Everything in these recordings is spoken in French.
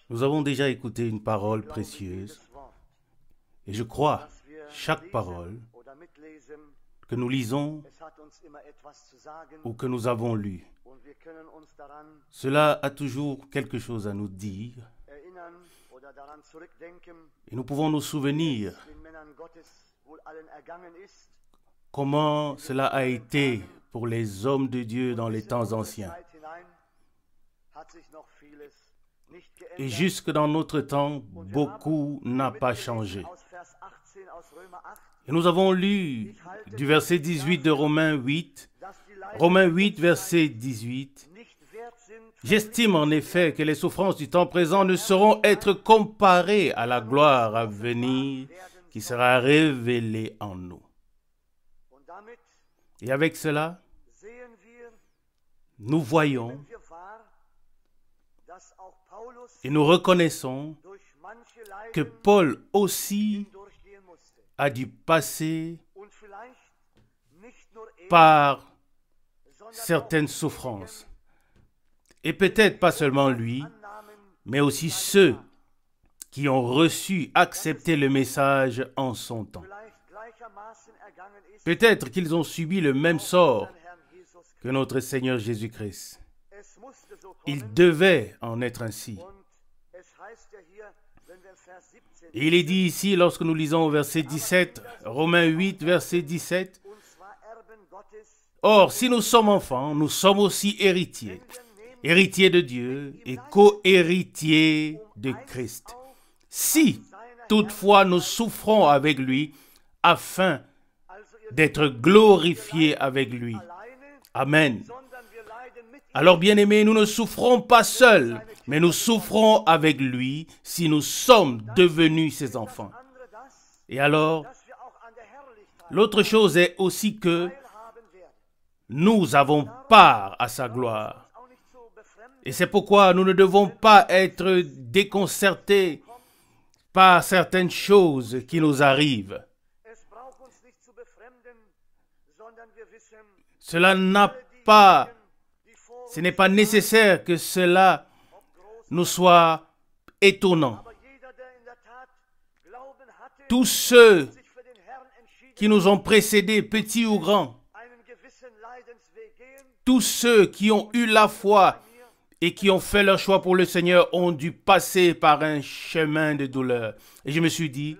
Nous avons déjà écouté une parole précieuse et je crois chaque parole que nous lisons ou que nous avons lu. Cela a toujours quelque chose à nous dire et nous pouvons nous souvenir comment cela a été pour les hommes de Dieu dans les temps anciens. Et jusque dans notre temps, beaucoup n'a pas changé. Et nous avons lu du verset 18 de Romains 8, verset 18. J'estime en effet que les souffrances du temps présent ne sauront être comparées à la gloire à venir qui sera révélée en nous. Et avec cela, nous voyons et nous reconnaissons que Paul aussi a dû passer par certaines souffrances. Et peut-être pas seulement lui, mais aussi ceux qui ont reçu, accepté le message en son temps. Peut-être qu'ils ont subi le même sort que notre Seigneur Jésus-Christ. Il devait en être ainsi. Et il est dit ici, lorsque nous lisons au verset 17, Romains 8, verset 17, « Or, si nous sommes enfants, nous sommes aussi héritiers, héritiers de Dieu et co-héritiers de Christ. Si, toutefois, nous souffrons avec lui, afin d'être glorifiés avec lui. » Amen. Alors, bien-aimés, nous ne souffrons pas seuls, mais nous souffrons avec lui si nous sommes devenus ses enfants. Et alors, l'autre chose est aussi que nous avons part à sa gloire. Et c'est pourquoi nous ne devons pas être déconcertés par certaines choses qui nous arrivent. Ce n'est pas nécessaire que cela nous soit étonnant. Tous ceux qui nous ont précédés, petits ou grands, tous ceux qui ont eu la foi et qui ont fait leur choix pour le Seigneur ont dû passer par un chemin de douleur. Et je me suis dit,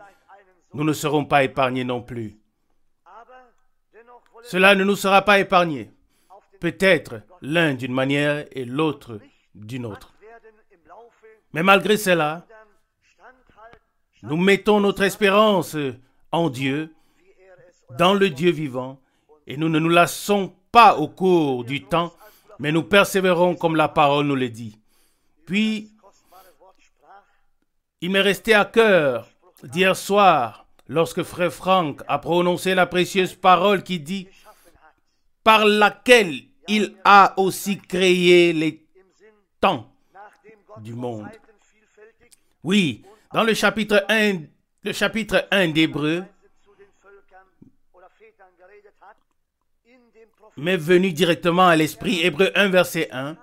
nous ne serons pas épargnés non plus. Cela ne nous sera pas épargné. Peut-être l'un d'une manière et l'autre d'une autre. Mais malgré cela, nous mettons notre espérance en Dieu, dans le Dieu vivant, et nous ne nous lassons pas au cours du temps, mais nous persévérons comme la parole nous le dit. Puis, il m'est resté à cœur d'hier soir, lorsque Frère Franck a prononcé la précieuse parole qui dit « par laquelle il a aussi créé les temps du monde. » Oui, dans le chapitre 1 d'Hébreux, m'est venu directement à l'esprit, Hébreux 1, verset 1.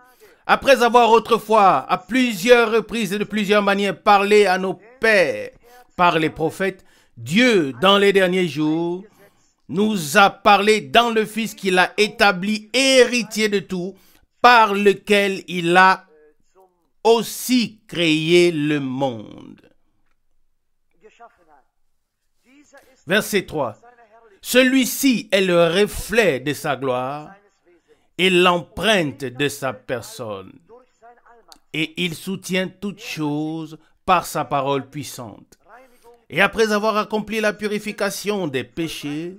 Après avoir autrefois, à plusieurs reprises et de plusieurs manières, parlé à nos pères par les prophètes, Dieu, dans les derniers jours, nous a parlé dans le Fils qu'il a établi héritier de tout, par lequel il a aussi créé le monde. Verset 3. Celui-ci est le reflet de sa gloire et l'empreinte de sa personne. Et il soutient toutes choses par sa parole puissante. Et après avoir accompli la purification des péchés,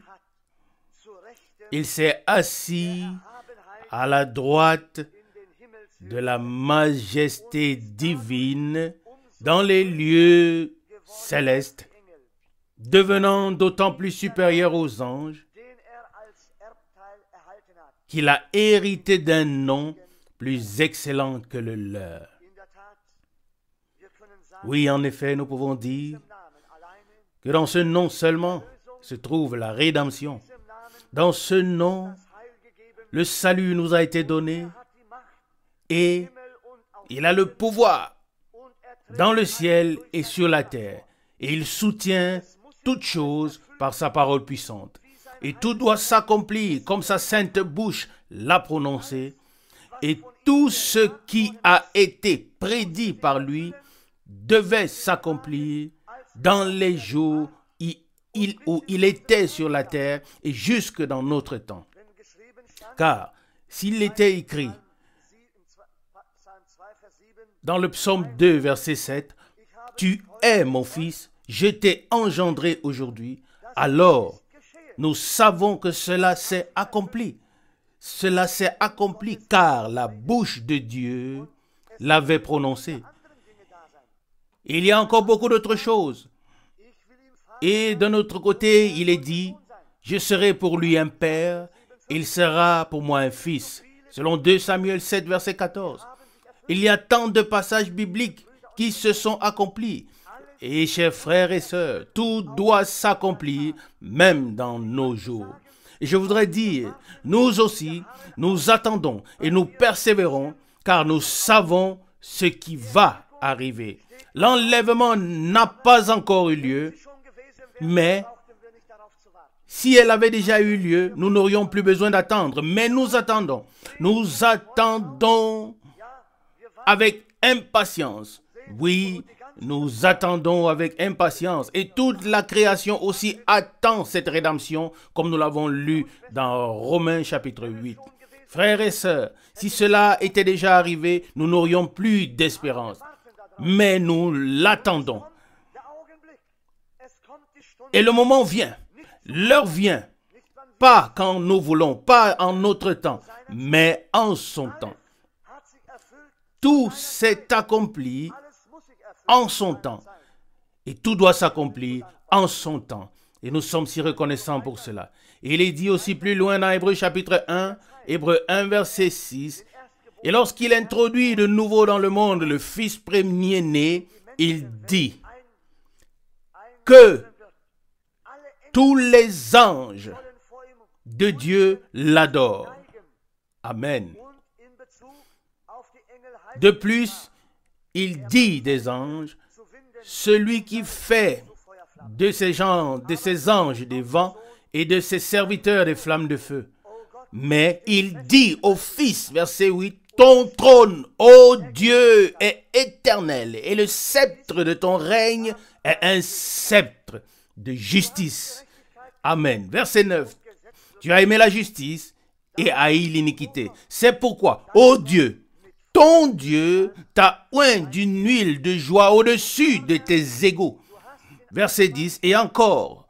il s'est assis à la droite de la majesté divine dans les lieux célestes, devenant d'autant plus supérieur aux anges qu'il a hérité d'un nom plus excellent que le leur. Oui, en effet, nous pouvons dire que dans ce nom seulement se trouve la rédemption. Dans ce nom, le salut nous a été donné et Il a le pouvoir dans le ciel et sur la terre. Et il soutient toutes choses par sa parole puissante. Et tout doit s'accomplir comme sa sainte bouche l'a prononcé. Et tout ce qui a été prédit par lui devait s'accomplir dans les jours où il était sur la terre et jusque dans notre temps. Car s'il était écrit dans le psaume 2, verset 7, « Tu es mon fils, je t'ai engendré aujourd'hui », alors nous savons que cela s'est accompli. Cela s'est accompli car la bouche de Dieu l'avait prononcé. Il y a encore beaucoup d'autres choses. Et d'un autre côté, il est dit, « Je serai pour lui un père, il sera pour moi un fils », selon 2 Samuel 7, verset 14. Il y a tant de passages bibliques qui se sont accomplis. Et chers frères et sœurs, tout doit s'accomplir, même dans nos jours. Et je voudrais dire, nous aussi, nous attendons et nous persévérons, car nous savons ce qui va arriver. L'enlèvement n'a pas encore eu lieu, mais si elle avait déjà eu lieu, nous n'aurions plus besoin d'attendre. Mais nous attendons. Nous attendons avec impatience. Oui, nous attendons avec impatience. Et toute la création aussi attend cette rédemption, comme nous l'avons lu dans Romains chapitre 8. Frères et sœurs, si cela était déjà arrivé, nous n'aurions plus d'espérance. Mais nous l'attendons. Et le moment vient, l'heure vient, pas quand nous voulons, pas en notre temps, mais en son temps. Tout s'est accompli en son temps. Et tout doit s'accomplir en son temps. Et nous sommes si reconnaissants pour cela. Et il est dit aussi plus loin dans Hébreux chapitre 1, Hébreux 1 verset 6. Et lorsqu'il introduit de nouveau dans le monde le fils premier-né, il dit que tous les anges de Dieu l'adorent. Amen. De plus, il dit des anges, celui qui fait de ces anges des vents et de ses serviteurs des flammes de feu. Mais il dit au Fils, verset 8, ton trône, ô Dieu, est éternel et le sceptre de ton règne est un sceptre de justice. Amen. Verset 9. Tu as aimé la justice et haï l'iniquité. C'est pourquoi, ô Dieu, ton Dieu t'a oint d'une huile de joie au-dessus de tes égaux. Verset 10. Et encore,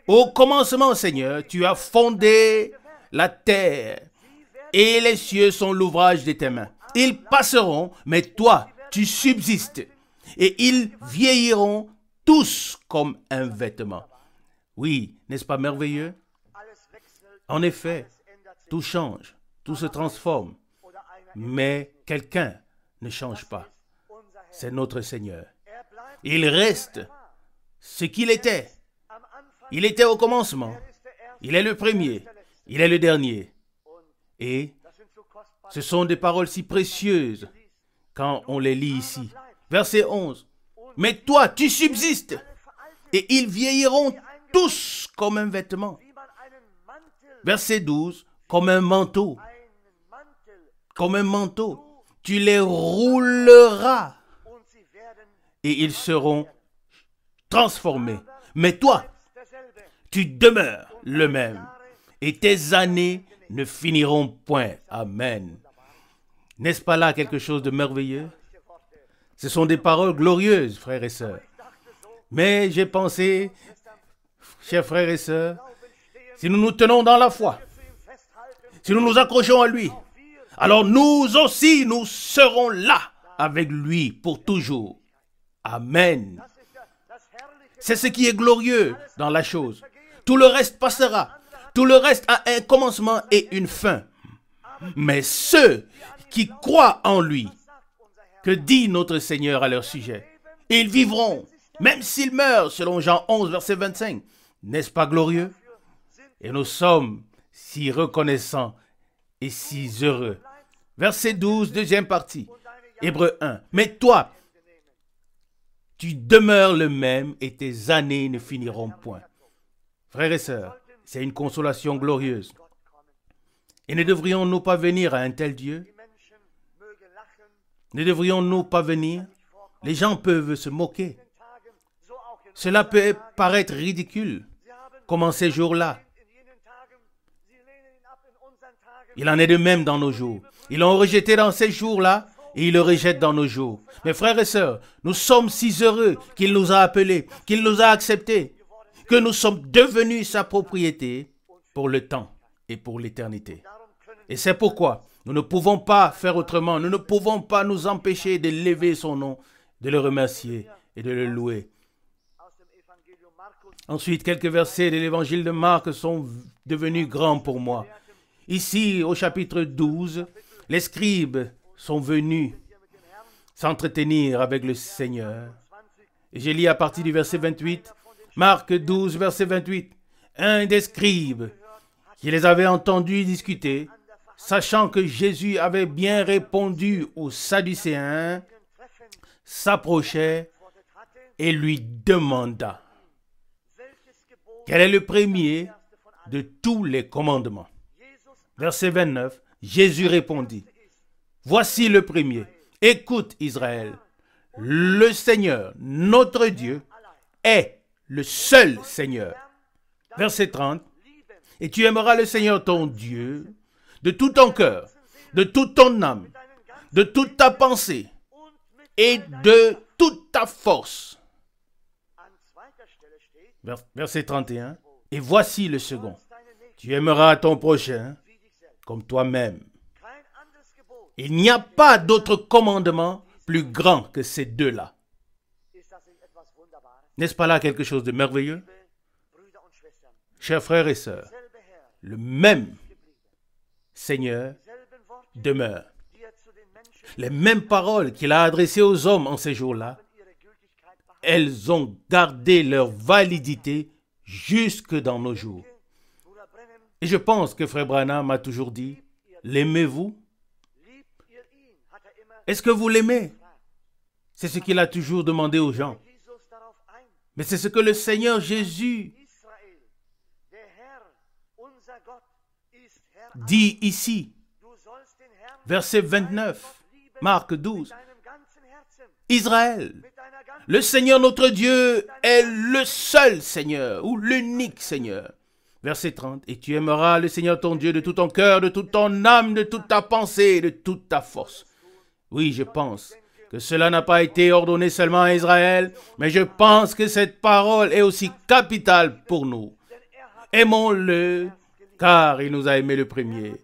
au commencement, Seigneur, tu as fondé la terre et les cieux sont l'ouvrage de tes mains. Ils passeront, mais toi, tu subsistes. Et ils vieilliront tous comme un vêtement. Oui, n'est-ce pas merveilleux? En effet, tout change, tout se transforme. Mais quelqu'un ne change pas. C'est notre Seigneur. Il reste ce qu'il était. Il était au commencement. Il est le premier. Il est le dernier. Et ce sont des paroles si précieuses quand on les lit ici. Verset 11. Mais toi, tu subsistes. Et ils vieilliront tous comme un vêtement. Verset 12. Comme un manteau. Comme un manteau. Tu les rouleras. Et ils seront transformés. Mais toi, tu demeures le même. Et tes années ne finiront point. Amen. N'est-ce pas là quelque chose de merveilleux? Ce sont des paroles glorieuses, frères et sœurs. Mais j'ai pensé, chers frères et sœurs, si nous nous tenons dans la foi, si nous nous accrochons à lui, alors nous aussi, nous serons là avec lui pour toujours. Amen. C'est ce qui est glorieux dans la chose. Tout le reste passera. Tout le reste a un commencement et une fin. Mais ceux qui croient en lui, que dit notre Seigneur à leur sujet, ils vivront, même s'ils meurent, selon Jean 11, verset 25. N'est-ce pas glorieux? Et nous sommes si reconnaissants et si heureux. Verset 12, deuxième partie. Hébreux 1. Mais toi, tu demeures le même et tes années ne finiront point. Frères et sœurs, c'est une consolation glorieuse. Et ne devrions-nous pas venir à un tel Dieu? Ne devrions-nous pas venir? Les gens peuvent se moquer. Cela peut paraître ridicule, comme en ces jours-là. Il en est de même dans nos jours. Ils l'ont rejeté dans ces jours-là et ils le rejettent dans nos jours. Mes frères et sœurs, nous sommes si heureux qu'il nous a appelés, qu'il nous a acceptés, que nous sommes devenus sa propriété pour le temps et pour l'éternité. Et c'est pourquoi nous ne pouvons pas faire autrement. Nous ne pouvons pas nous empêcher de lever son nom, de le remercier et de le louer. Ensuite, quelques versets de l'évangile de Marc sont devenus grands pour moi. Ici, au chapitre 12, les scribes sont venus s'entretenir avec le Seigneur. Et je lis à partir du verset 28, Marc 12, verset 28. Un des scribes qui les avait entendus discuter, sachant que Jésus avait bien répondu aux Sadducéens, s'approchait et lui demanda: quel est le premier de tous les commandements? Verset 29, Jésus répondit: voici le premier. Écoute Israël, le Seigneur, notre Dieu, est le seul Seigneur. Verset 30, et tu aimeras le Seigneur ton Dieu de tout ton cœur, de toute ton âme, de toute ta pensée et de toute ta force. Verset 31. Et voici le second. Tu aimeras ton prochain comme toi-même. Il n'y a pas d'autre commandement plus grand que ces deux-là. N'est-ce pas là quelque chose de merveilleux? Chers frères et sœurs, le même Seigneur demeure. Les mêmes paroles qu'il a adressées aux hommes en ces jours-là, elles ont gardé leur validité jusque dans nos jours. Et je pense que Frère Branham m'a toujours dit: l'aimez-vous? Est-ce que vous l'aimez? C'est ce qu'il a toujours demandé aux gens. Mais c'est ce que le Seigneur Jésus dit ici. Verset 29, Marc 12. Israël, le Seigneur notre Dieu est le seul Seigneur ou l'unique Seigneur. Verset 30. Et tu aimeras le Seigneur ton Dieu de tout ton cœur, de toute ton âme, de toute ta pensée, de toute ta force. Oui, je pense que cela n'a pas été ordonné seulement à Israël, mais je pense que cette parole est aussi capitale pour nous. Aimons-le, car il nous a aimés le premier.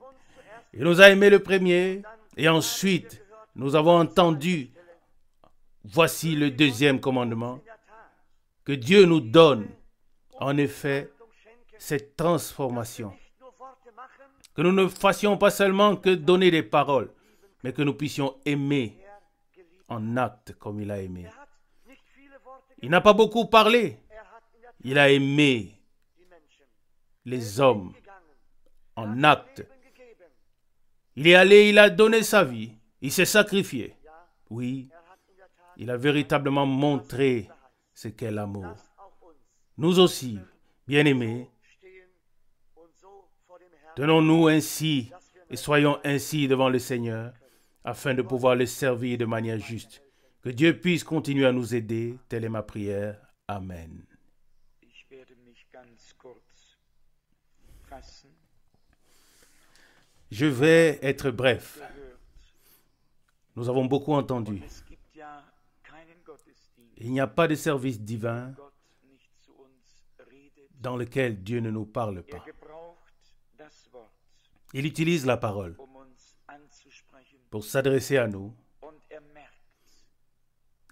Il nous a aimés le premier, et ensuite, nous avons entendu, voici le deuxième commandement, que Dieu nous donne, en effet, cette transformation. Que nous ne fassions pas seulement que donner des paroles, mais que nous puissions aimer en acte comme il a aimé. Il n'a pas beaucoup parlé. Il a aimé les hommes en acte. Il est allé, il a donné sa vie. Il s'est sacrifié. Oui, il a véritablement montré ce qu'est l'amour. Nous aussi, bien-aimés, tenons-nous ainsi et soyons ainsi devant le Seigneur afin de pouvoir le servir de manière juste. Que Dieu puisse continuer à nous aider. Telle est ma prière. Amen. Je vais être bref. Nous avons beaucoup entendu. Il n'y a pas de service divin dans lequel Dieu ne nous parle pas. Il utilise la parole pour s'adresser à nous.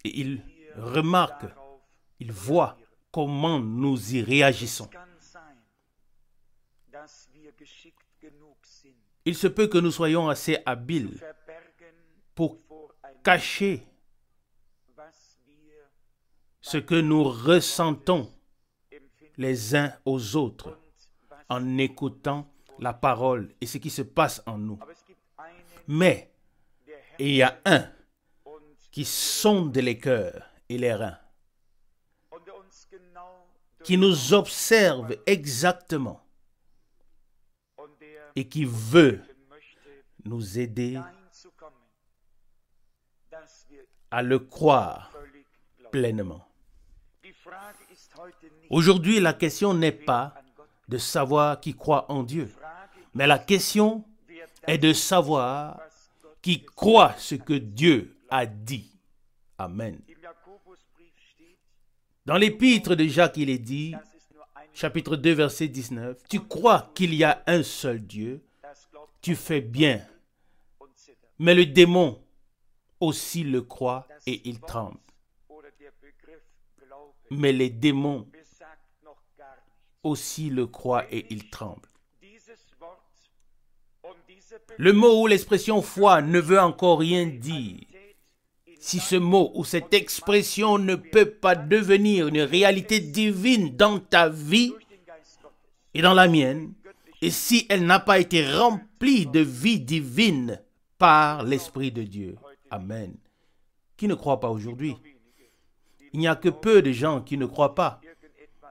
Et il remarque, il voit comment nous y réagissons. Il se peut que nous soyons assez habiles pour cacher ce que nous ressentons les uns aux autres en écoutant la parole et ce qui se passe en nous. Mais il y a un qui sonde les cœurs et les reins, qui nous observe exactement et qui veut nous aider à le croire pleinement. Aujourd'hui, la question n'est pas de savoir qui croit en Dieu, mais la question est de savoir qui croit ce que Dieu a dit. Amen. Dans l'épître de Jacques, il est dit, chapitre 2, verset 19, « Tu crois qu'il y a un seul Dieu, tu fais bien. Mais le démon aussi le croit et il tremble. » Mais les démons aussi le croient et ils tremblent. Le mot ou l'expression foi ne veut encore rien dire. Si ce mot ou cette expression ne peut pas devenir une réalité divine dans ta vie et dans la mienne, et si elle n'a pas été remplie de vie divine par l'Esprit de Dieu. Amen. Qui ne croit pas aujourd'hui? Il n'y a que peu de gens qui ne croient pas,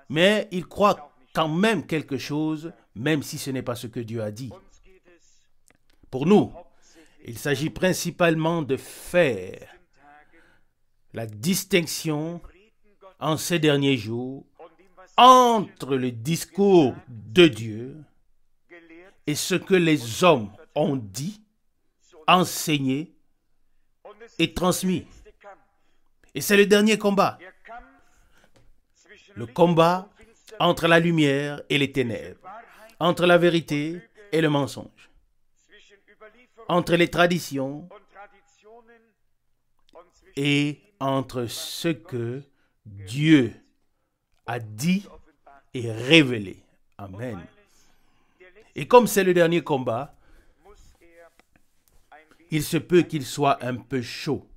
mais ils croient quand même quelque chose, même si ce n'est pas ce que Dieu a dit. Pour nous, il s'agit principalement de faire la distinction en ces derniers jours entre le discours de Dieu et ce que les hommes ont dit, enseigné et transmis. Et c'est le dernier combat. Le combat entre la lumière et les ténèbres, entre la vérité et le mensonge, entre les traditions et entre ce que Dieu a dit et révélé. Amen. Et comme c'est le dernier combat, il se peut qu'il soit un peu chaud,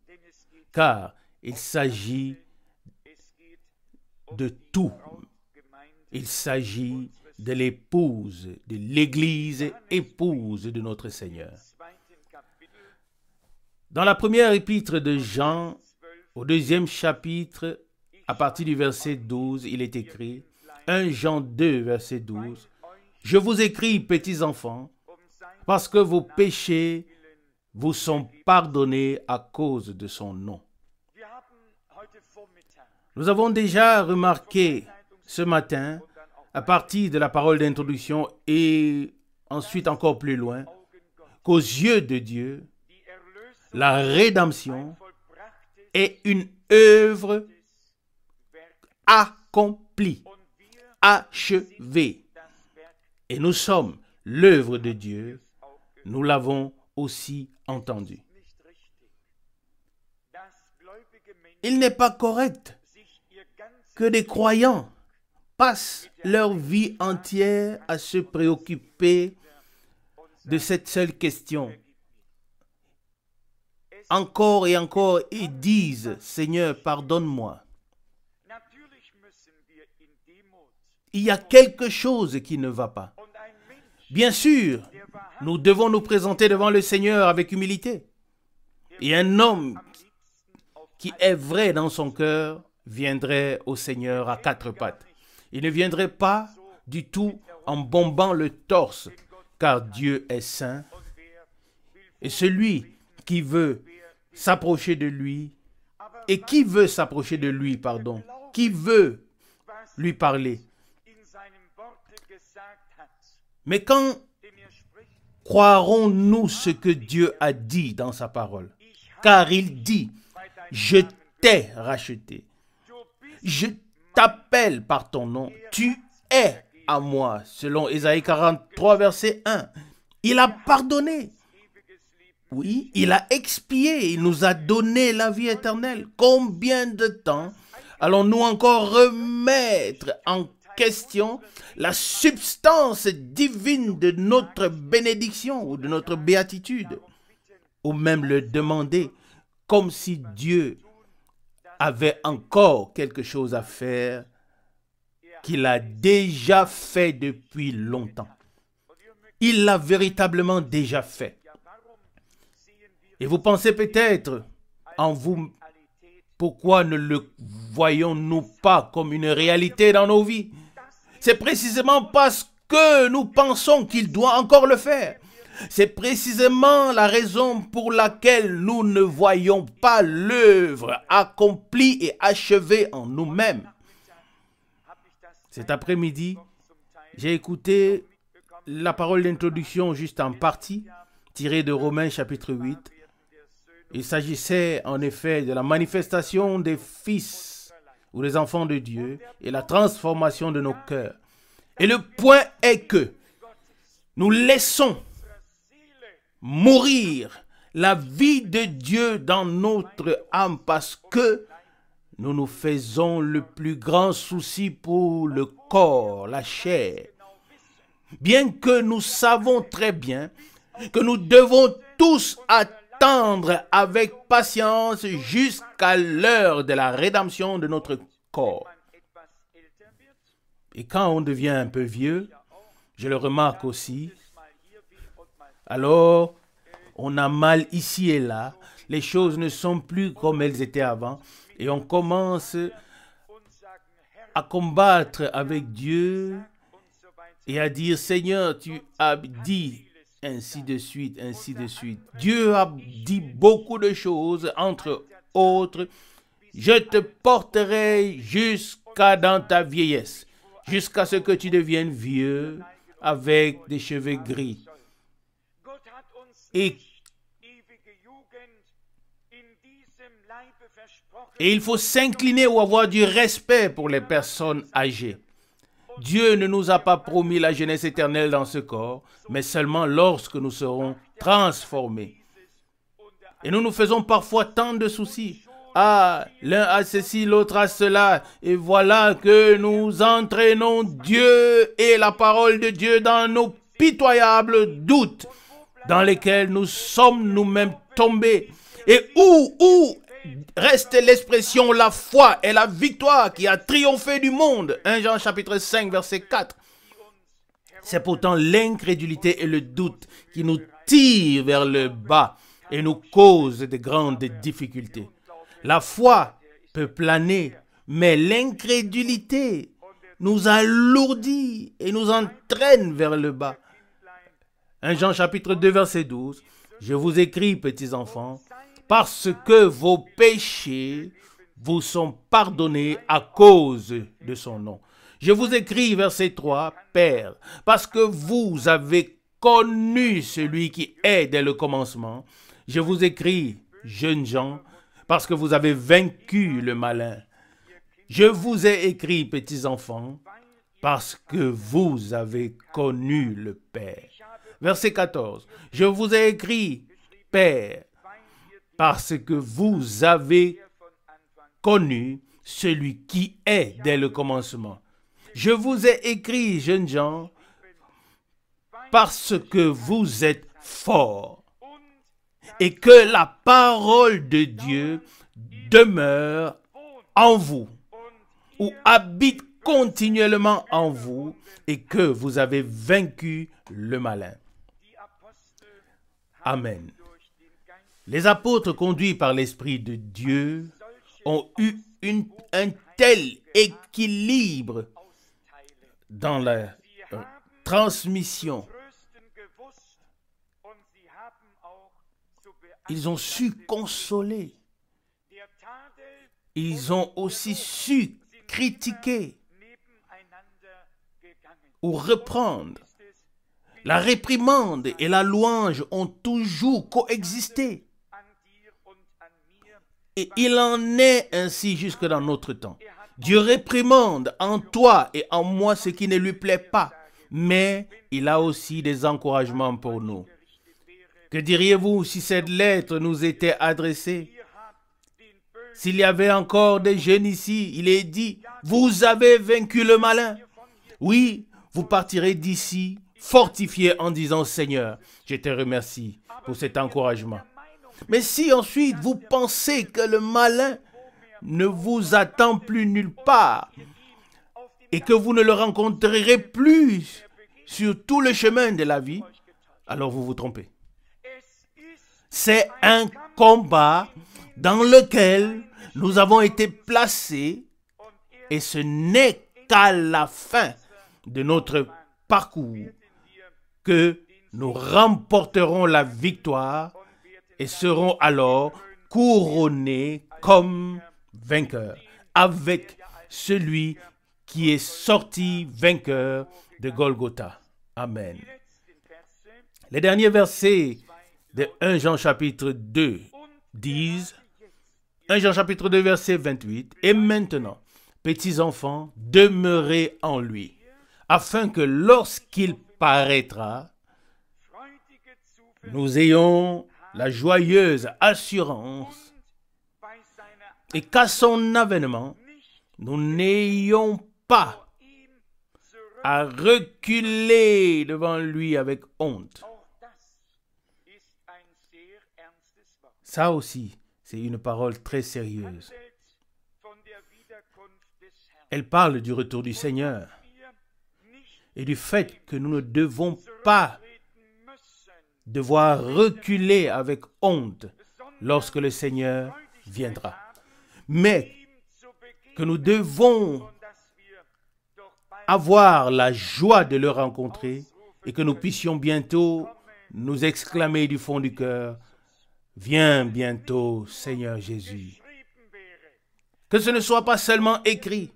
car il s'agit de tout. Il s'agit de l'épouse, de l'Église épouse de notre Seigneur. Dans la première épître de Jean, au 2e chapitre, à partir du verset 12, il est écrit, 1 Jean 2, verset 12, « Je vous écris, petits enfants, parce que vos péchés vous sont pardonnés à cause de son nom. » Nous avons déjà remarqué ce matin, à partir de la parole d'introduction et ensuite encore plus loin, qu'aux yeux de Dieu, la rédemption est une œuvre accomplie, achevée. Et nous sommes l'œuvre de Dieu. Nous l'avons aussi entendu. Il n'est pas correct que des croyants passent leur vie entière à se préoccuper de cette seule question. Encore et encore, ils disent, « Seigneur, pardonne-moi. » Il y a quelque chose qui ne va pas. Bien sûr, nous devons nous présenter devant le Seigneur avec humilité. Et un homme qui est vrai dans son cœur viendrait au Seigneur à quatre pattes. Il ne viendrait pas du tout en bombant le torse, car Dieu est saint. Et celui qui veut s'approcher de lui, et qui veut s'approcher de lui, pardon, qui veut lui parler. Mais quand croirons-nous ce que Dieu a dit dans sa parole? Car il dit, « Je t'ai racheté. Je t'appelle par ton nom. Tu es à moi. » Selon Ésaïe 43, verset 1. Il a pardonné. Oui, il a expié. Il nous a donné la vie éternelle. Combien de temps allons-nous encore remettre en question la substance divine de notre bénédiction ou de notre béatitude, ou même le demander comme si Dieu avait encore quelque chose à faire qu'il a déjà fait depuis longtemps. Il l'a véritablement déjà fait. Et vous pensez peut-être en vous Pourquoi ne le voyons-nous pas comme une réalité dans nos vies? C'est précisément parce que nous pensons qu'il doit encore le faire. C'est précisément la raison pour laquelle nous ne voyons pas l'œuvre accomplie et achevée en nous-mêmes. Cet après-midi, j'ai écouté la parole d'introduction juste en partie, tirée de Romains chapitre 8. Il s'agissait en effet de la manifestation des fils ou des enfants de Dieu et la transformation de nos cœurs. Et le point est que nous laissons mourir la vie de Dieu dans notre âme parce que nous nous faisons le plus grand souci pour le corps, la chair. Bien que nous savons très bien que nous devons tous attendre avec patience jusqu'à l'heure de la rédemption de notre corps. Et quand on devient un peu vieux, je le remarque aussi, alors on a mal ici et là, les choses ne sont plus comme elles étaient avant, et on commence à combattre avec Dieu et à dire, Seigneur, tu as dit ainsi de suite, ainsi de suite. Dieu a dit beaucoup de choses, entre autres, je te porterai jusqu'à dans ta vieillesse, jusqu'à ce que tu deviennes vieux avec des cheveux gris. Et il faut s'incliner ou avoir du respect pour les personnes âgées. Dieu ne nous a pas promis la jeunesse éternelle dans ce corps, mais seulement lorsque nous serons transformés. Et nous nous faisons parfois tant de soucis. Ah, l'un a ceci, l'autre a cela, et voilà que nous entraînons Dieu et la parole de Dieu dans nos pitoyables doutes, dans lesquels nous sommes nous-mêmes tombés. Et où reste l'expression la foi et la victoire qui a triomphé du monde. 1 Jean chapitre 5 verset 4. C'est pourtant l'incrédulité et le doute qui nous tirent vers le bas et nous causent de grandes difficultés. La foi peut planer, mais l'incrédulité nous alourdit et nous entraîne vers le bas. 1 Jean chapitre 2 verset 12. Je vous écris, petits enfants, parce que vos péchés vous sont pardonnés à cause de son nom. Je vous écris, verset 3, Père, parce que vous avez connu celui qui est dès le commencement. Je vous écris, jeunes gens, parce que vous avez vaincu le malin. Je vous ai écrit, petits enfants, parce que vous avez connu le Père. Verset 14. Je vous ai écrit, Père, parce que vous avez connu celui qui est dès le commencement. Je vous ai écrit, jeunes gens, parce que vous êtes forts et que la parole de Dieu demeure en vous ou habite continuellement en vous et que vous avez vaincu le malin. Amen. Les apôtres conduits par l'Esprit de Dieu ont eu un tel équilibre dans la transmission. Ils ont su consoler. Ils ont aussi su critiquer ou reprendre. La réprimande et la louange ont toujours coexisté. Et il en est ainsi jusque dans notre temps. Dieu réprimande en toi et en moi ce qui ne lui plaît pas, mais il a aussi des encouragements pour nous. Que diriez-vous si cette lettre nous était adressée? S'il y avait encore des jeunes ici, il est dit, vous avez vaincu le malin. Oui, vous partirez d'ici fortifiés en disant, Seigneur, je te remercie pour cet encouragement. Mais si ensuite vous pensez que le malin ne vous attend plus nulle part et que vous ne le rencontrerez plus sur tout le chemin de la vie, alors vous vous trompez. C'est un combat dans lequel Nous avons été placés et ce n'est qu'à la fin de notre parcours que nous remporterons la victoire et serons alors couronnés comme vainqueurs avec celui qui est sorti vainqueur de Golgotha. Amen. Les derniers versets de 1 Jean chapitre 2 disent, 1 Jean chapitre 2 verset 28, « Et maintenant, petits enfants, demeurez en lui, afin que lorsqu'il paraîtra, nous ayons la joyeuse assurance et qu'à son avènement, nous n'ayons pas à reculer devant lui avec honte. » Ça aussi, c'est une parole très sérieuse. Elle parle du retour du Seigneur et du fait que nous ne devons pas devoir reculer avec honte lorsque le Seigneur viendra. Mais que nous devons avoir la joie de le rencontrer et que nous puissions bientôt nous exclamer du fond du cœur, « Viens bientôt, Seigneur Jésus. » Que ce ne soit pas seulement écrit,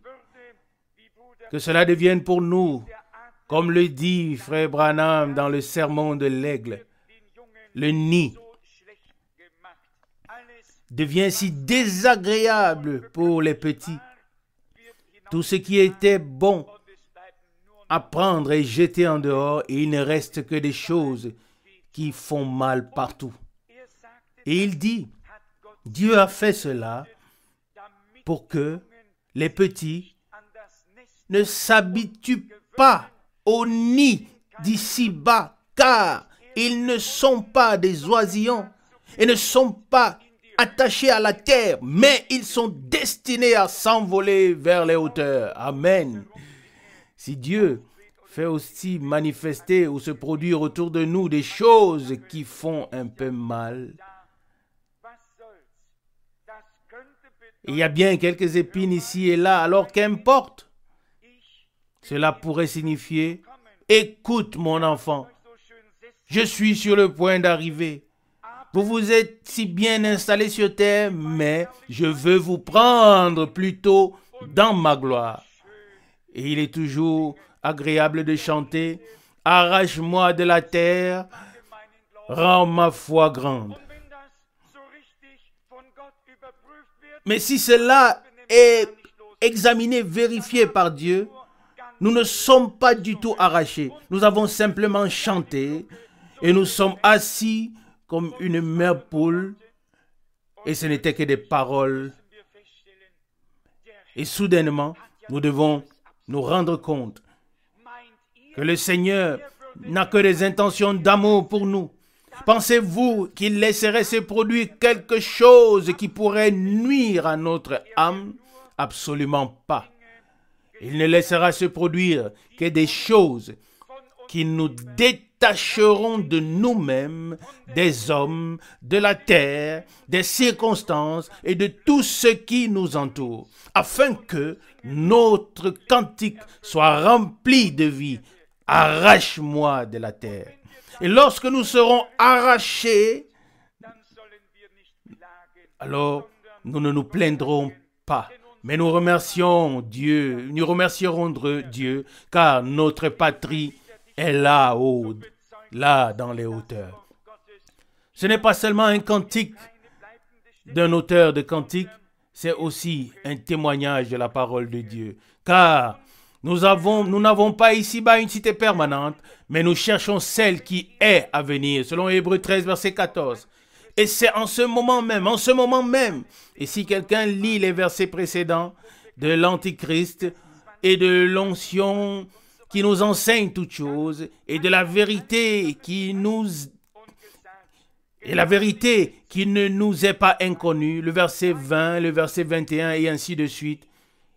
que cela devienne pour nous, comme le dit Frère Branham dans le sermon de l'aigle, le nid devient si désagréable pour les petits. Tout ce qui était bon à prendre est jeté en dehors et il ne reste que des choses qui font mal partout. Et il dit, Dieu a fait cela pour que les petits ne s'habituent pas au nid d'ici-bas, car ils ne sont pas des oisillons et ne sont pas attachés à la terre, mais ils sont destinés à s'envoler vers les hauteurs. Amen. Si Dieu fait aussi manifester ou se produire autour de nous des choses qui font un peu mal, il y a bien quelques épines ici et là, alors qu'importe. Cela pourrait signifier, écoute mon enfant, je suis sur le point d'arriver. Vous vous êtes si bien installé sur terre, mais je veux vous prendre plutôt dans ma gloire. Et il est toujours agréable de chanter, arrache-moi de la terre, rends ma foi grande. Mais si cela est examiné, vérifié par Dieu, nous ne sommes pas du tout arrachés. Nous avons simplement chanté et nous sommes assis comme une mère poule et ce n'était que des paroles. Et soudainement, nous devons nous rendre compte que le Seigneur n'a que des intentions d'amour pour nous. Pensez-vous qu'il laisserait se produire quelque chose qui pourrait nuire à notre âme? Absolument pas. Il ne laissera se produire que des choses qui nous détacheront de nous-mêmes, des hommes, de la terre, des circonstances et de tout ce qui nous entoure, afin que notre cantique soit rempli de vie. Arrache-moi de la terre. Et lorsque nous serons arrachés, alors nous ne nous plaindrons pas. Mais nous remercierons Dieu, car notre patrie est là-haut, là dans les hauteurs. Ce n'est pas seulement un cantique d'un auteur de cantique, c'est aussi un témoignage de la parole de Dieu. Car nous n'avons pas ici-bas une cité permanente, mais nous cherchons celle qui est à venir, selon Hébreux 13, verset 14. Et c'est en ce moment même, et si quelqu'un lit les versets précédents de l'Antichrist et de l'onction qui nous enseigne toutes choses, et de la vérité qui ne nous est pas inconnue, le verset 20, le verset 21 et ainsi de suite,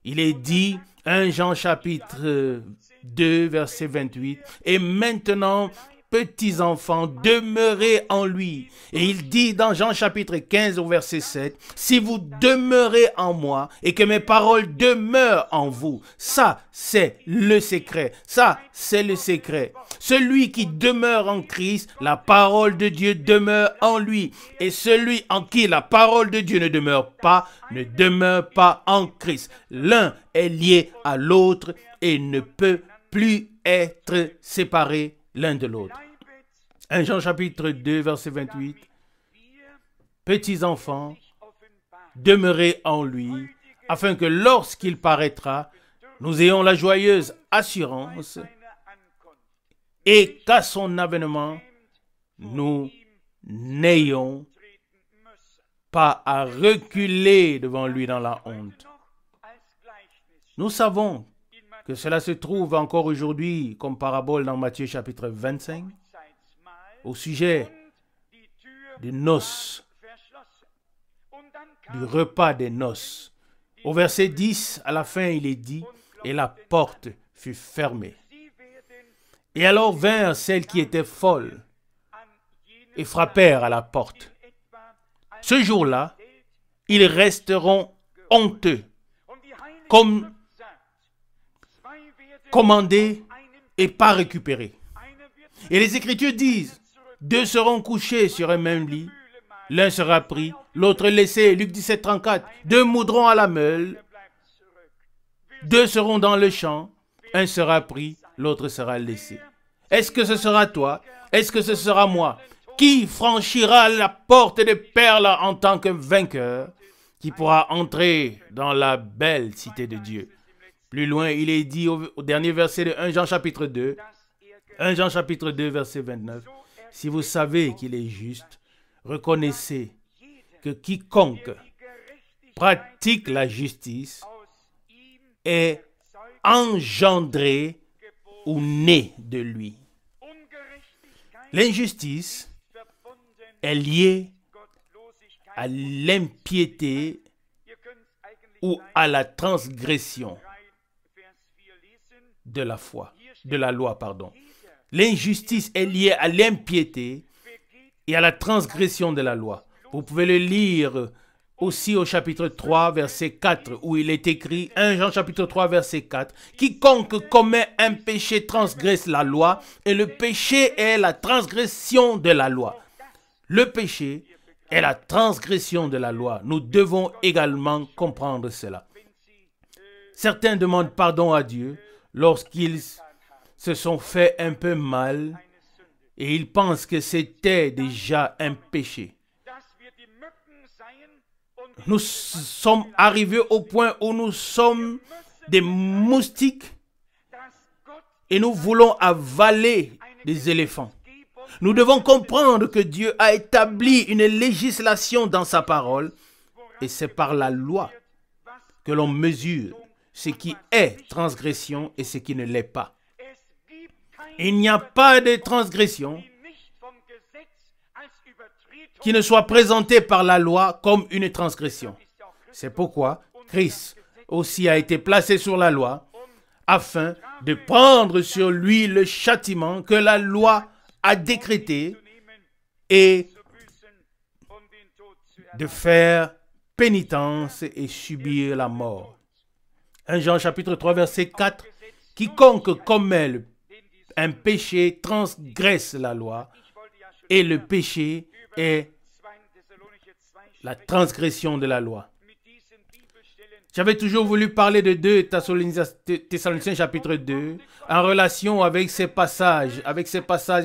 il est dit, 1 Jean chapitre 2, verset 28, « Et maintenant, petits enfants, demeurez en lui. Et il dit dans Jean chapitre 15 au verset 7, si vous demeurez en moi et que mes paroles demeurent en vous, ça c'est le secret, ça c'est le secret. Celui qui demeure en Christ, la parole de Dieu demeure en lui. Et celui en qui la parole de Dieu ne demeure pas en Christ. L'un est lié à l'autre et ne peut plus être séparés l'un de l'autre. 1 Jean chapitre 2 verset 28. Petits enfants, demeurez en lui, afin que lorsqu'il paraîtra, nous ayons la joyeuse assurance et qu'à son avènement, nous n'ayons pas à reculer devant lui dans la honte. Nous savons que cela se trouve encore aujourd'hui comme parabole dans Matthieu chapitre 25 au sujet des noces, du repas des noces. Au verset 10, à la fin, il est dit, et la porte fut fermée. Et alors vinrent celles qui étaient folles et frappèrent à la porte. Ce jour-là, ils resteront honteux, comme commandés et pas récupérés. Et les Écritures disent, 2 seront couchés sur un même lit, l'un sera pris, l'autre laissé. Luc 17, 34. 2 moudront à la meule, 2 seront dans le champ, un sera pris, l'autre sera laissé. Est-ce que ce sera toi? Est-ce que ce sera moi? Qui franchira la porte des perles en tant que vainqueur, qui pourra entrer dans la belle cité de Dieu? Plus loin, il est dit au dernier verset de 1 Jean chapitre 2, 1 Jean chapitre 2, verset 29, « Si vous savez qu'il est juste, reconnaissez que quiconque pratique la justice est engendré ou né de lui. » L'injustice est liée à l'impiété ou à la transgression de la foi, de la loi, pardon. L'injustice est liée à l'impiété et à la transgression de la loi. Vous pouvez le lire aussi au chapitre 3, verset 4, où il est écrit, 1 Jean chapitre 3, verset 4, « Quiconque commet un péché transgresse la loi, et le péché est la transgression de la loi. » Le péché est la transgression de la loi. Nous devons également comprendre cela. Certains demandent pardon à Dieu lorsqu'ils se sont fait un peu mal et ils pensent que c'était déjà un péché. Nous sommes arrivés au point où nous sommes des moustiques et nous voulons avaler des éléphants. Nous devons comprendre que Dieu a établi une législation dans sa parole et c'est par la loi que l'on mesure ce qui est transgression et ce qui ne l'est pas. Il n'y a pas de transgression qui ne soit présentée par la loi comme une transgression. C'est pourquoi Christ aussi a été placé sur la loi afin de prendre sur lui le châtiment que la loi a décrété et de faire pénitence et subir la mort. 1 Jean chapitre 3 verset 4, « Quiconque commet un péché transgresse la loi et le péché est la transgression de la loi. » J'avais toujours voulu parler de 2 Thessaloniciens chapitre 2 en relation avec ces passages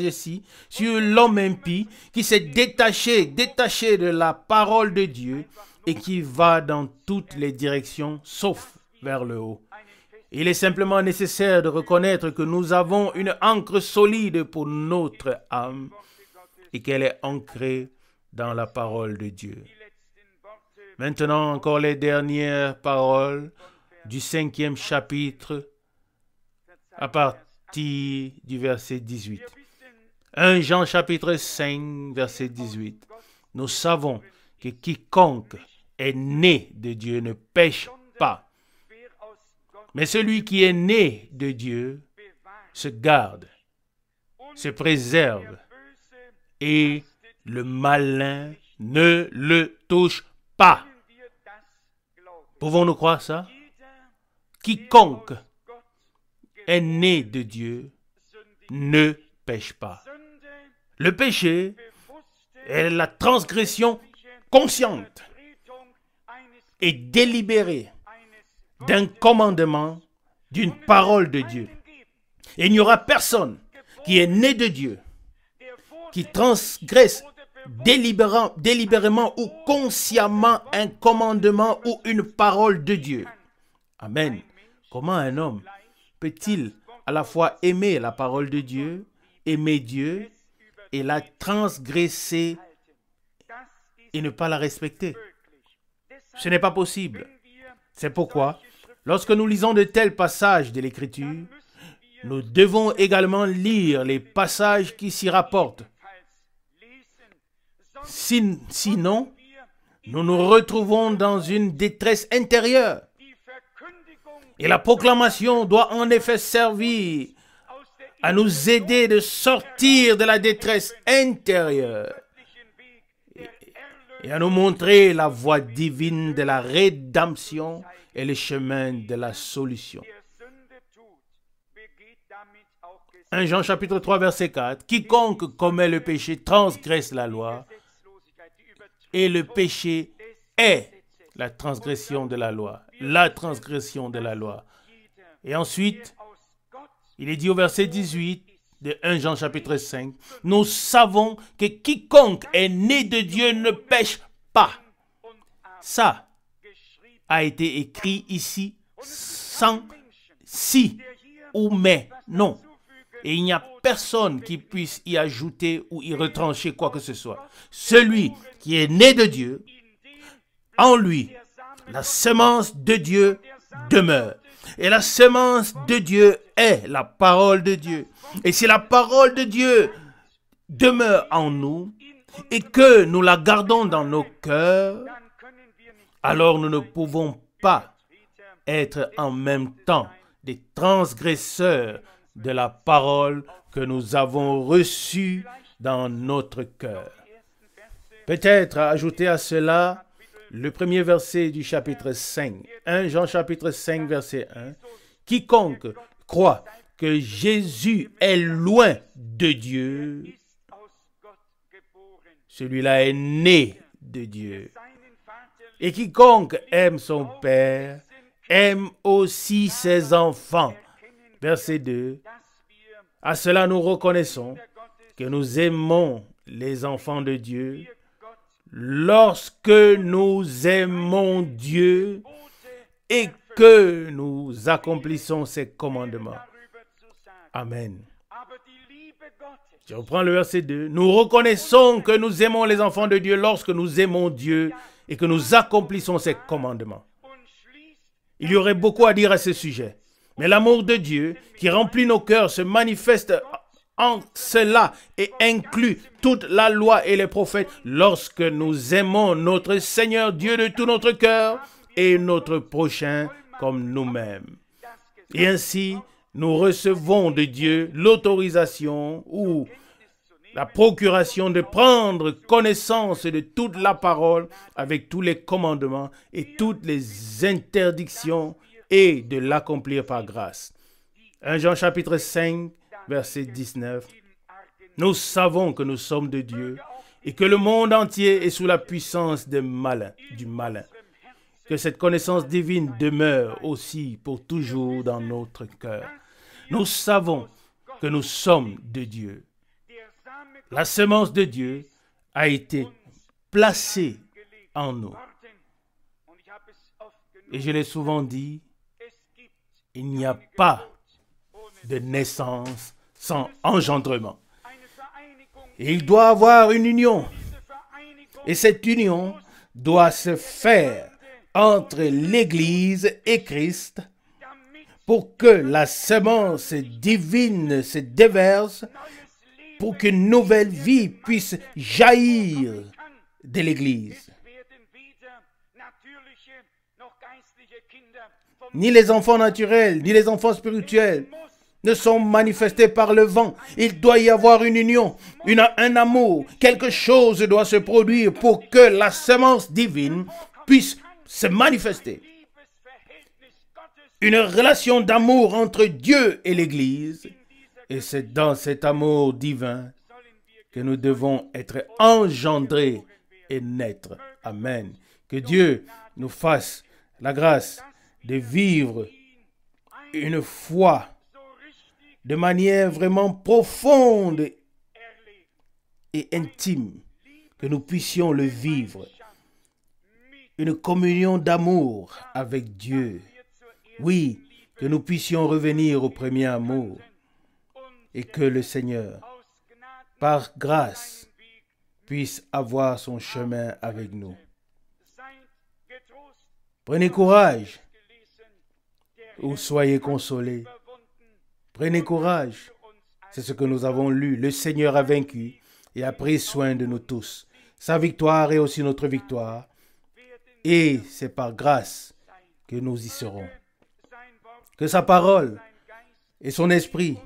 ici sur l'homme impie qui s'est détaché de la parole de Dieu et qui va dans toutes les directions sauf vers le haut. Il est simplement nécessaire de reconnaître que nous avons une ancre solide pour notre âme et qu'elle est ancrée dans la parole de Dieu. Maintenant, encore les dernières paroles du 5e chapitre à partir du verset 18. 1 Jean chapitre 5, verset 18. Nous savons que quiconque est né de Dieu ne pêche pas. Mais celui qui est né de Dieu se garde se préserve et le malin ne le touche pas. Pouvons-nous croire ça? Quiconque est né de Dieu ne pêche pas. Le péché est la transgression consciente et délibérée d'un commandement, d'une parole de Dieu. Et il n'y aura personne qui est né de Dieu, qui transgresse délibérément ou consciemment un commandement ou une parole de Dieu. Amen. Comment un homme peut-il à la fois aimer la parole de Dieu, aimer Dieu et la transgresser et ne pas la respecter? Ce n'est pas possible. C'est pourquoi, lorsque nous lisons de tels passages de l'Écriture, nous devons également lire les passages qui s'y rapportent. Sinon, nous nous retrouvons dans une détresse intérieure. Et la proclamation doit en effet servir à nous aider de sortir de la détresse intérieure et à nous montrer la voie divine de la rédemption et le chemin de la solution. 1 Jean chapitre 3 verset 4. Quiconque commet le péché transgresse la loi, et le péché est la transgression de la loi. La transgression de la loi. Et ensuite, il est dit au verset 18 de 1 Jean chapitre 5, nous savons que quiconque est né de Dieu ne pêche pas. Ça a été écrit ici sans si ou mais, non. Et il n'y a personne qui puisse y ajouter ou y retrancher quoi que ce soit. Celui qui est né de Dieu, en lui, la semence de Dieu demeure. Et la semence de Dieu est la parole de Dieu. Et si la parole de Dieu demeure en nous et que nous la gardons dans nos cœurs, alors nous ne pouvons pas être en même temps des transgresseurs de la parole que nous avons reçue dans notre cœur. Peut-être ajouter à cela le premier verset du chapitre 5. 1 Jean chapitre 5 verset 1. Quiconque croit que Jésus est loin de Dieu, celui-là est né de Dieu. Et quiconque aime son Père, aime aussi ses enfants. Verset 2. À cela nous reconnaissons que nous aimons les enfants de Dieu lorsque nous aimons Dieu et que nous accomplissons ses commandements. Amen. Je reprends le verset 2. Nous reconnaissons que nous aimons les enfants de Dieu lorsque nous aimons Dieu et que nous accomplissons ses commandements. Il y aurait beaucoup à dire à ce sujet. Mais l'amour de Dieu qui remplit nos cœurs se manifeste en cela et inclut toute la loi et les prophètes lorsque nous aimons notre Seigneur Dieu de tout notre cœur et notre prochain comme nous-mêmes. Et ainsi, nous recevons de Dieu l'autorisation ou la procuration de prendre connaissance de toute la parole avec tous les commandements et toutes les interdictions et de l'accomplir par grâce. 1 Jean chapitre 5, verset 19. Nous savons que nous sommes de Dieu et que le monde entier est sous la puissance du malin. Que cette connaissance divine demeure aussi pour toujours dans notre cœur. Nous savons que nous sommes de Dieu. La semence de Dieu a été placée en nous. Et je l'ai souvent dit, il n'y a pas de naissance sans engendrement. Et il doit y avoir une union. Et cette union doit se faire entre l'Église et Christ pour que la semence divine se déverse, pour qu'une nouvelle vie puisse jaillir de l'Église. Ni les enfants naturels, ni les enfants spirituels ne sont manifestés par le vent. Il doit y avoir une union, un amour. Quelque chose doit se produire pour que la semence divine puisse se manifester. Une relation d'amour entre Dieu et l'Église. Et c'est dans cet amour divin que nous devons être engendrés et naître. Amen. Que Dieu nous fasse la grâce de vivre une foi de manière vraiment profonde et intime, que nous puissions le vivre. Une communion d'amour avec Dieu. Oui, que nous puissions revenir au premier amour et que le Seigneur, par grâce, puisse avoir son chemin avec nous. Prenez courage ou soyez consolés. Prenez courage. C'est ce que nous avons lu. Le Seigneur a vaincu et a pris soin de nous tous. Sa victoire est aussi notre victoire. Et c'est par grâce que nous y serons. Que sa parole et son esprit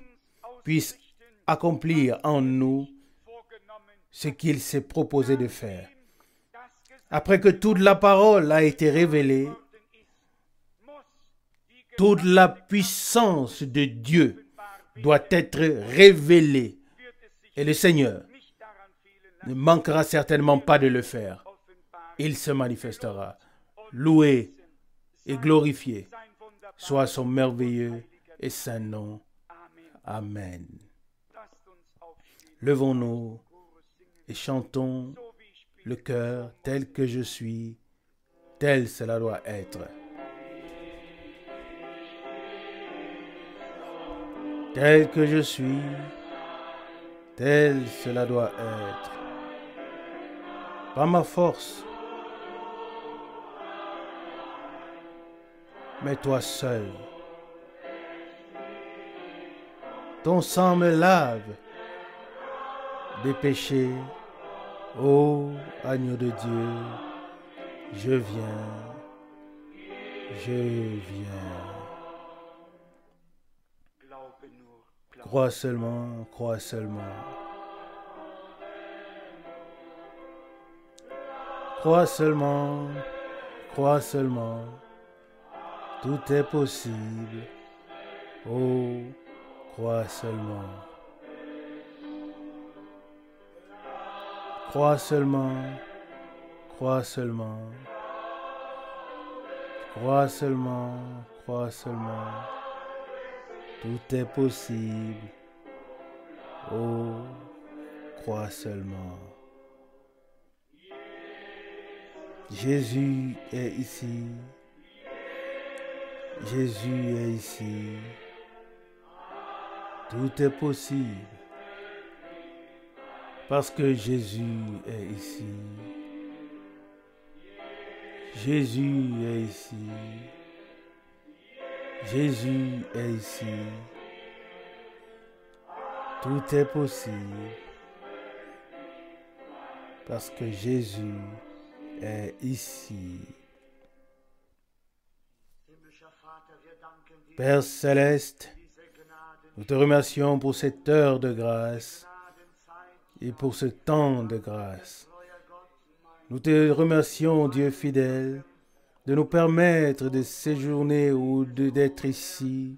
puissent accomplir en nous ce qu'il s'est proposé de faire. Après que toute la parole a été révélée, toute la puissance de Dieu doit être révélée. Et le Seigneur ne manquera certainement pas de le faire. Il se manifestera. Loué et glorifié soit son merveilleux et saint nom. Amen. Levons-nous et chantons le cœur tel que je suis, tel cela doit être. Tel que je suis, tel cela doit être. Pas ma force, mais toi seul. Ton sang me lave des péchés. Ô agneau de Dieu, je viens, je viens. Crois seulement, crois seulement. Crois seulement, crois seulement. Tout est possible. Oh, crois seulement. Crois seulement, crois seulement. Crois seulement, crois seulement. Tout est possible. Oh, crois seulement. Jésus est ici. Jésus est ici. Tout est possible. Parce que Jésus est ici. Jésus est ici. Jésus est ici. Tout est possible. Parce que Jésus est ici. Père céleste, nous te remercions pour cette heure de grâce et pour ce temps de grâce. Nous te remercions, Dieu fidèle, de nous permettre de séjourner ou d'être ici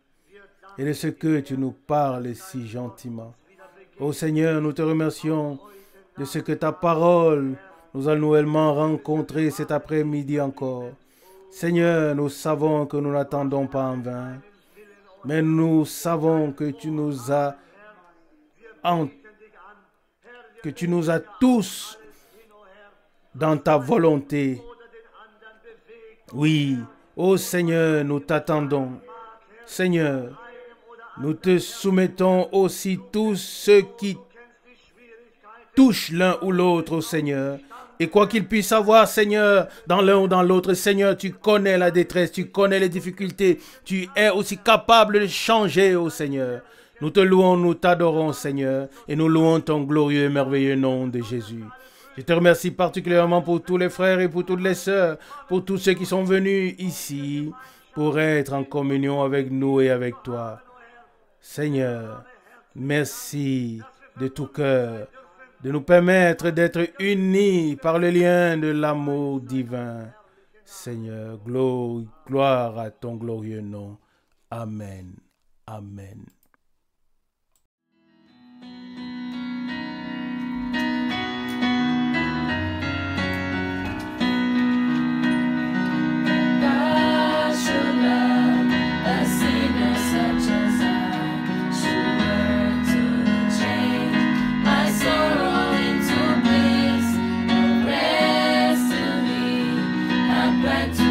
et de ce que tu nous parles si gentiment. Ô Seigneur, nous te remercions de ce que ta parole nous a nouvellement rencontrés cet après-midi encore. Seigneur, nous savons que nous n'attendons pas en vain, mais nous savons que tu nous as tous dans ta volonté. Oui, ô Seigneur, nous t'attendons. Seigneur, nous te soumettons aussi tous ceux qui touchent l'un ou l'autre, ô Seigneur. Et quoi qu'il puisse avoir, Seigneur, dans l'un ou dans l'autre, Seigneur, tu connais la détresse, tu connais les difficultés, tu es aussi capable de changer, ô Seigneur. Nous te louons, nous t'adorons, Seigneur, et nous louons ton glorieux et merveilleux nom de Jésus. Je te remercie particulièrement pour tous les frères et pour toutes les sœurs, pour tous ceux qui sont venus ici pour être en communion avec nous et avec toi. Seigneur, merci de tout cœur de nous permettre d'être unis par le lien de l'amour divin. Seigneur, gloire à ton glorieux nom. Amen. Amen. Back to